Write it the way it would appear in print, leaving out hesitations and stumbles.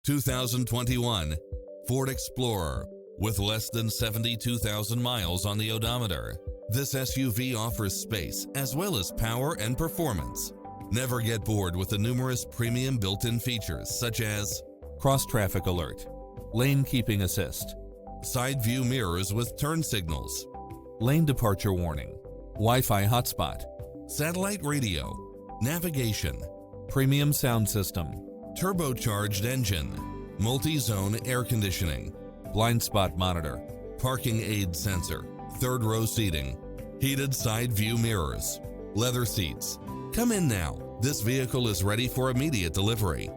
2021 Ford Explorer. With less than 72,000 miles on the odometer, this SUV offers space as well as power and performance. Never get bored with the numerous premium built-in features such as cross-traffic alert, lane keeping assist, side view mirrors with turn signals, lane departure warning, Wi-Fi hotspot, satellite radio, navigation, premium sound system, turbocharged engine, multi-zone air conditioning, blind spot monitor, parking aid sensor, third row seating, heated side view mirrors, leather seats. Come in now. This vehicle is ready for immediate delivery.